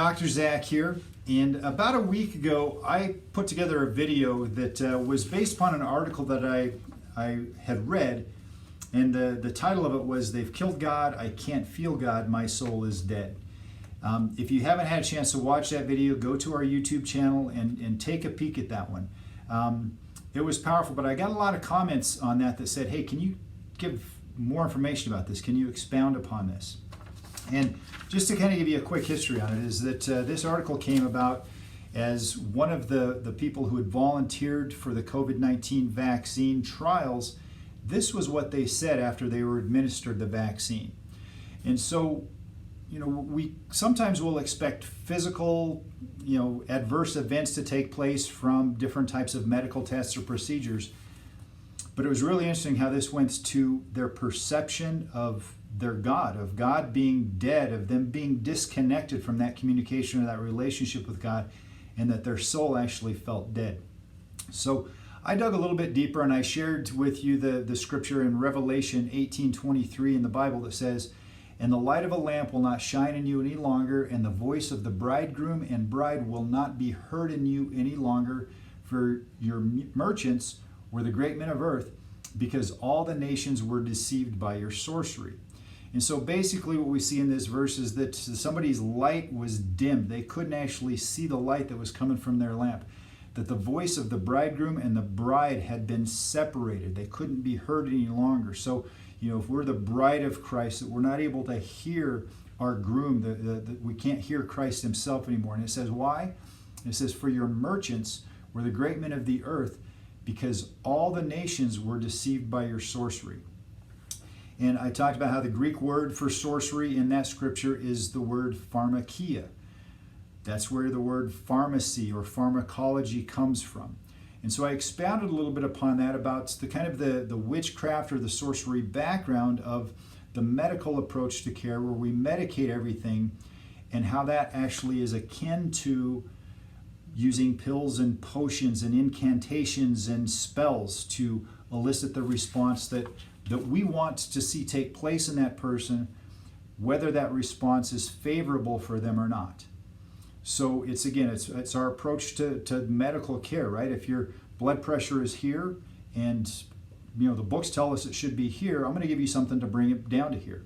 Dr. Zach here, and about a week ago I put together a video that was based upon an article that I had read, and the title of it was "They've Killed God, I Can't Feel God, My Soul is Dead." If you haven't had a chance to watch that video, go to our YouTube channel and take a peek at that one. It was powerful, but I got a lot of comments on that said, hey, can you give more information about this? Can you expound upon this? And just to kind of give you a quick history on it is that this article came about as one of the people who had volunteered for the COVID-19 vaccine trials. This was what they said after they were administered the vaccine. And so, we sometimes will expect physical, adverse events to take place from different types of medical tests or procedures. But it was really interesting how this went to their perception of their God, of God being dead, of them being disconnected from that communication or that relationship with God, and that their soul actually felt dead. So I dug a little bit deeper and I shared with you the scripture in Revelation 18:23 in the Bible that says, "And the light of a lamp will not shine in you any longer, and the voice of the bridegroom and bride will not be heard in you any longer, for your merchants were the great men of earth, because all the nations were deceived by your sorcery." And so basically what we see in this verse is that somebody's light was dimmed. They couldn't actually see the light that was coming from their lamp. That the voice of the bridegroom and the bride had been separated. They couldn't be heard any longer. So, if we're the bride of Christ, that we're not able to hear our groom, we can't hear Christ himself anymore. And it says, why? It says, "For your merchants were the great men of the earth, because all the nations were deceived by your sorcery." And I talked about how the Greek word for sorcery in that scripture is the word Pharmakeia. That's where the word pharmacy or pharmacology comes from. And so I expounded a little bit upon that, about the kind of the witchcraft or the sorcery background of the medical approach to care, where we medicate everything, and how that actually is akin to using pills and potions and incantations and spells to elicit the response that we want to see take place in that person, whether that response is favorable for them or not. So it's our approach to medical care, right? If your blood pressure is here and the books tell us it should be here, I'm going to give you something to bring it down to here,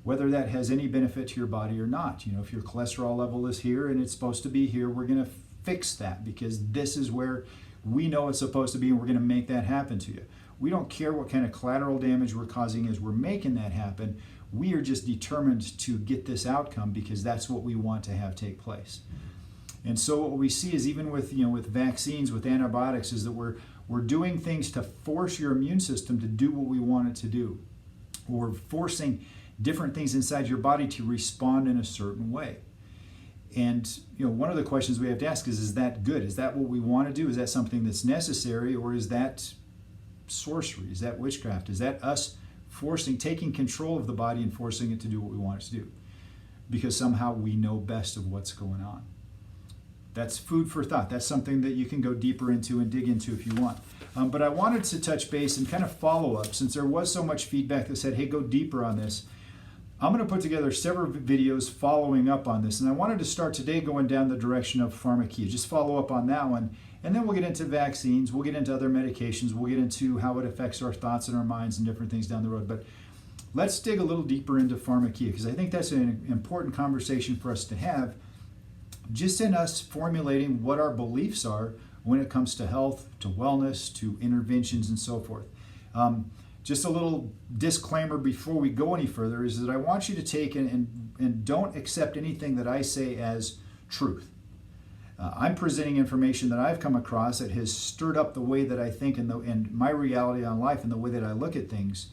whether that has any benefit to your body or not. If your cholesterol level is here and it's supposed to be here, we're going to fix that because this is where we know it's supposed to be, and we're going to make that happen to you. We don't care what kind of collateral damage we're causing as we're making that happen. We are just determined to get this outcome because that's what we want to have take place. And so what we see is, even with with vaccines, with antibiotics, is that we're doing things to force your immune system to do what we want it to do. We're forcing different things inside your body to respond in a certain way. And one of the questions we have to ask is that good? Is that what we want to do? Is that something that's necessary, or is that sorcery? Is that witchcraft? Is that us taking control of the body and forcing it to do what we want it to do? Because somehow we know best of what's going on. That's food for thought. That's something that you can go deeper into and dig into if you want. But I wanted to touch base and kind of follow up, since there was so much feedback that said, hey, go deeper on this. I'm going to put together several videos following up on this. And I wanted to start today going down the direction of Pharmakeia. Just follow up on that one. And then we'll get into vaccines, we'll get into other medications, we'll get into how it affects our thoughts and our minds and different things down the road. But let's dig a little deeper into Pharmakeia, because I think that's an important conversation for us to have, just in us formulating what our beliefs are when it comes to health, to wellness, to interventions, and so forth. Just a little disclaimer before we go any further is that I want you to take and don't accept anything that I say as truth. I'm presenting information that I've come across that has stirred up the way that I think and my reality on life and the way that I look at things.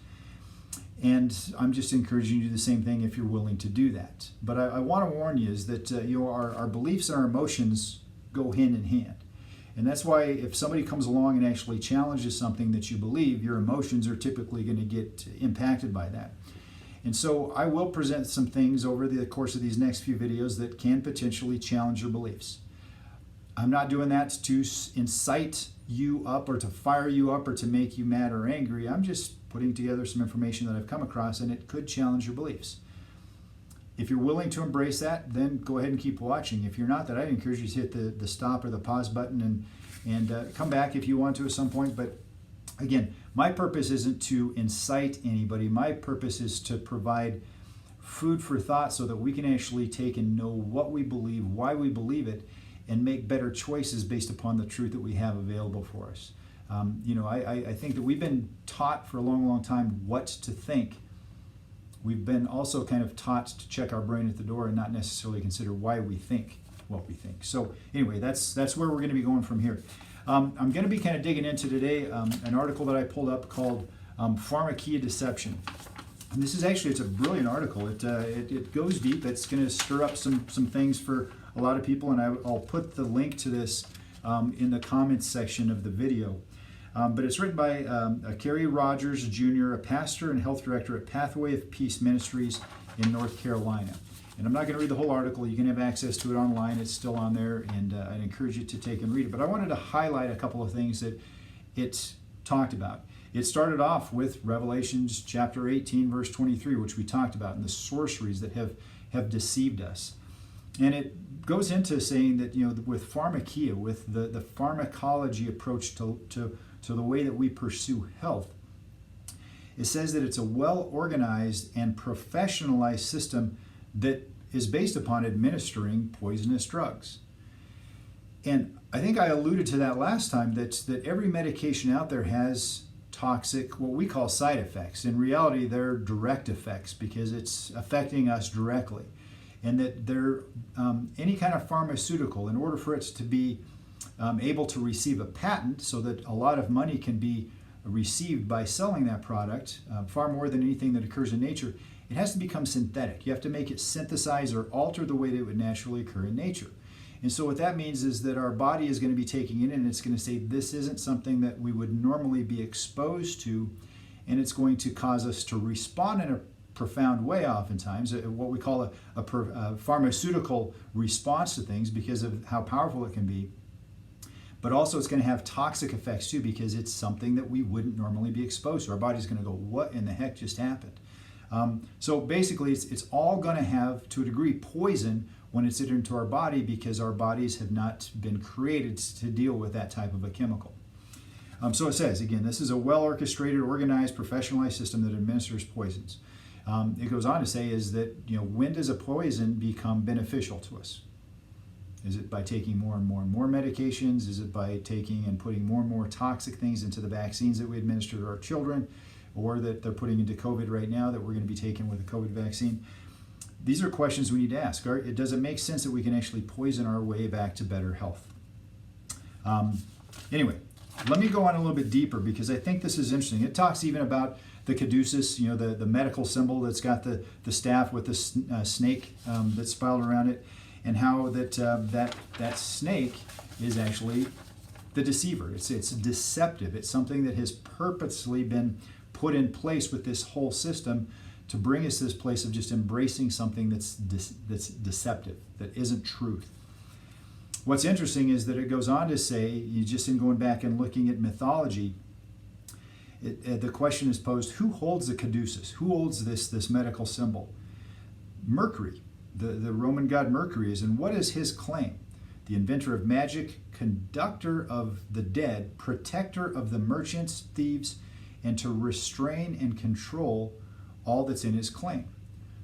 And I'm just encouraging you to do the same thing if you're willing to do that. But I want to warn you is that our beliefs and our emotions go hand in hand. And that's why if somebody comes along and actually challenges something that you believe, your emotions are typically going to get impacted by that. And so I will present some things over the course of these next few videos that can potentially challenge your beliefs. I'm not doing that to incite you up or to fire you up or to make you mad or angry. I'm just putting together some information that I've come across, and it could challenge your beliefs. If you're willing to embrace that, then go ahead and keep watching. If you're not, then I'd encourage you to hit the stop or the pause button and come back if you want to at some point. But again, my purpose isn't to incite anybody. My purpose is to provide food for thought so that we can actually take and know what we believe, why we believe it, and make better choices based upon the truth that we have available for us. I think that we've been taught for a long, long time what to think. We've been also kind of taught to check our brain at the door and not necessarily consider why we think what we think. So anyway, that's where we're going to be going from here. I'm going to be kind of digging into today an article that I pulled up called Pharmakeia Deception. And this is actually, it's a brilliant article. It goes deep. It's going to stir up some things for a lot of people, and I'll put the link to this in the comments section of the video. But it's written by Kerry Rogers Jr., a pastor and health director at Pathway of Peace Ministries in North Carolina. And I'm not going to read the whole article. You can have access to it online. It's still on there, and I'd encourage you to take and read it. But I wanted to highlight a couple of things that it talked about. It started off with Revelations chapter 18, verse 23, which we talked about, and the sorceries that have deceived us. And it goes into saying that, with Pharmakeia, with the pharmacology approach to the way that we pursue health, it says that it's a well-organized and professionalized system that is based upon administering poisonous drugs. And I think I alluded to that last time, that every medication out there has toxic, what we call side effects. In reality, they're direct effects because it's affecting us directly. And that they're any kind of pharmaceutical, in order for it to be able to receive a patent so that a lot of money can be received by selling that product, far more than anything that occurs in nature, it has to become synthetic. You have to make it synthesize or alter the way that it would naturally occur in nature. And so what that means is that our body is going to be taking it and it's going to say this isn't something that we would normally be exposed to, and it's going to cause us to respond in a profound way oftentimes, what we call a pharmaceutical response to things because of how powerful it can be. But also it's going to have toxic effects too because it's something that we wouldn't normally be exposed to. Our body's going to go, what in the heck just happened? So basically it's all going to have, to a degree, poison when it's entered into our body because our bodies have not been created to deal with that type of a chemical. So it says, again, this is a well-orchestrated, organized, professionalized system that administers poisons. It goes on to say is that, when does a poison become beneficial to us? Is it by taking more and more and more medications? Is it by taking and putting more and more toxic things into the vaccines that we administer to our children, or that they're putting into COVID right now that we're going to be taking with the COVID vaccine? These are questions we need to ask. Does it make sense that we can actually poison our way back to better health? Anyway, let me go on a little bit deeper because I think this is interesting. It talks even about the caduceus, the medical symbol that's got the staff with the snake that's spiraled around it, and how that snake is actually the deceiver. It's deceptive. It's something that has purposely been put in place with this whole system to bring us to this place of just embracing something that's deceptive, that isn't truth. What's interesting is that it goes on to say, just in going back and looking at mythology, the question is posed, who holds the caduceus? Who holds this medical symbol? Mercury, the Roman god Mercury is, and what is his claim? The inventor of magic, conductor of the dead, protector of the merchants, thieves, and to restrain and control all that's in his claim.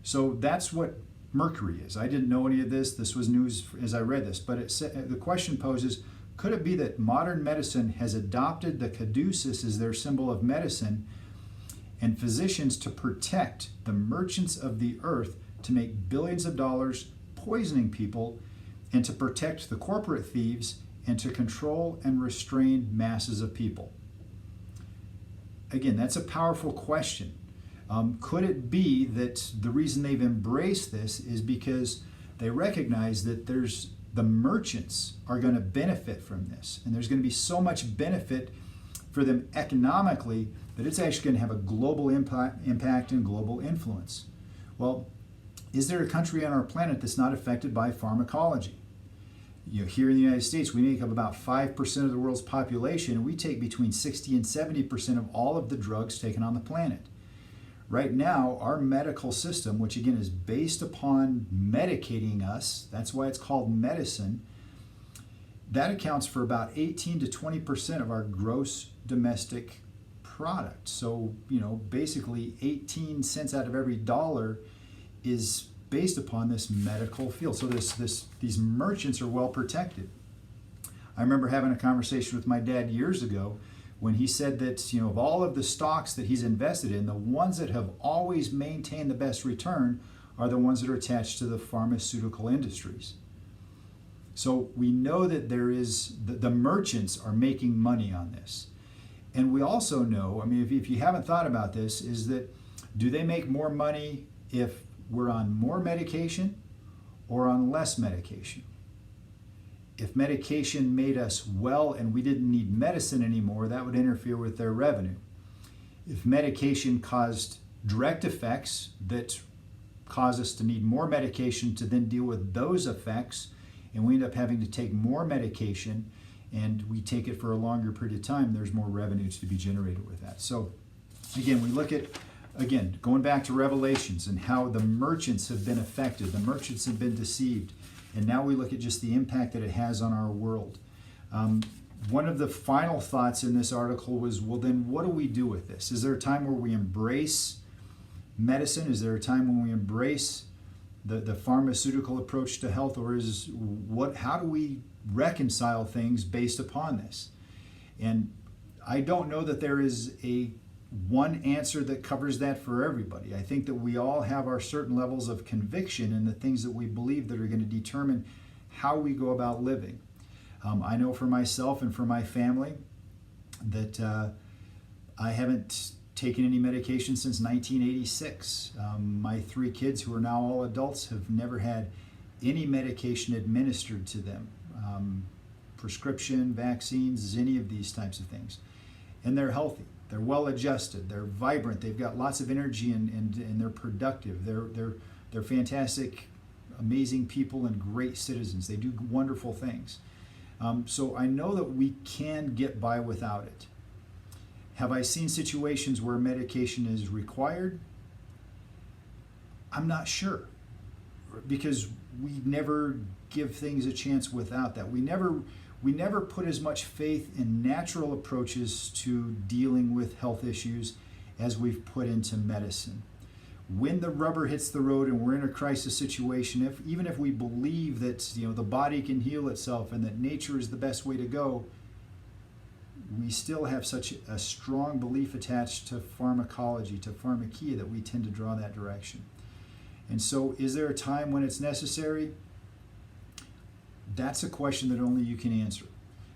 So that's what Mercury is. I didn't know any of this. This was news as I read this. But the question poses, could it be that modern medicine has adopted the caduceus as their symbol of medicine, and physicians to protect the merchants of the earth to make billions of dollars poisoning people, and to protect the corporate thieves, and to control and restrain masses of people? Again, that's a powerful question. Could it be that the reason they've embraced this is because they recognize that the merchants are going to benefit from this, and there's going to be so much benefit for them economically that it's actually going to have a global impact and global influence. Well, is there a country on our planet that's not affected by pharmacology? Here in the United States, we make up about 5% of the world's population, and we take between 60 and 70% of all of the drugs taken on the planet. Right now, our medical system, which again is based upon medicating us, that's why it's called medicine, that accounts for about 18 to 20% of our gross domestic product. So, basically 18 cents out of every dollar is based upon this medical field. So these merchants are well protected. I remember having a conversation with my dad years ago when he said that, of all of the stocks that he's invested in, the ones that have always maintained the best return are the ones that are attached to the pharmaceutical industries. So we know that the merchants are making money on this. And we also know, if you haven't thought about this, is that do they make more money if we're on more medication or on less medication? If medication made us well and we didn't need medicine anymore, that would interfere with their revenue. If medication caused direct effects that cause us to need more medication to then deal with those effects, and we end up having to take more medication and we take it for a longer period of time, there's more revenue to be generated with that. So again, we look at, going back to Revelations and how the merchants have been affected, the merchants have been deceived, and now we look at just the impact that it has on our world. One of the final thoughts in this article was, well, then what do we do with this? Is there a time where we embrace medicine? Is there a time when we embrace the pharmaceutical approach to health, or how do we reconcile things based upon this? And I don't know that there is one answer that covers that for everybody. I think that we all have our certain levels of conviction in the things that we believe that are going to determine how we go about living. I know for myself and for my family that I haven't taken any medication since 1986. My 3 kids, who are now all adults, have never had any medication administered to them. Prescription, vaccines, any of these types of things. And they're healthy. They're well adjusted. They're vibrant. They've got lots of energy and they're productive. They're fantastic, amazing people and great citizens. They do wonderful things. So I know that we can get by without it. Have I seen situations where medication is required? I'm not sure, because we never give things a chance without that. We never put as much faith in natural approaches to dealing with health issues as we've put into medicine. When the rubber hits the road and we're in a crisis situation, even if we believe that the body can heal itself and that nature is the best way to go, we still have such a strong belief attached to pharmacology, to Pharmakeia, that we tend to draw that direction. And so, is there a time when it's necessary? That's a question that only you can answer.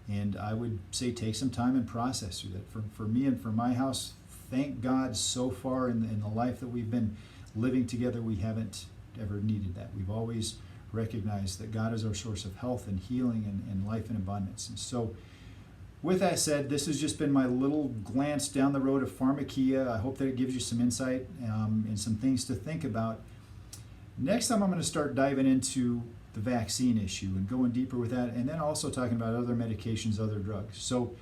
And I would say take some time and process through that. For me and for my house, thank God so far in the life that we've been living together, we haven't ever needed that. We've always recognized that God is our source of health and healing and life in abundance. And so, with that said, this has just been my little glance down the road of Pharmakeia. I hope that it gives you some insight and some things to think about. Next time I'm going to start diving into the vaccine issue and going deeper with that, and then also talking about other medications, other drugs. So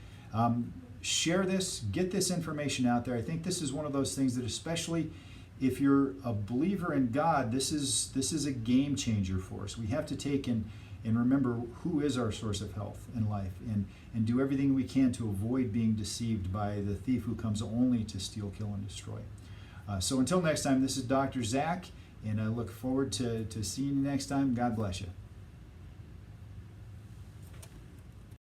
share this, get this information out there. I think this is one of those things that, especially if you're a believer in God, this is a game changer for us. We have to take and remember who is our source of health and life, and do everything we can to avoid being deceived by the thief who comes only to steal, kill, and destroy. So until next time, this is Dr. Zach, and I look forward to seeing you next time. God bless you.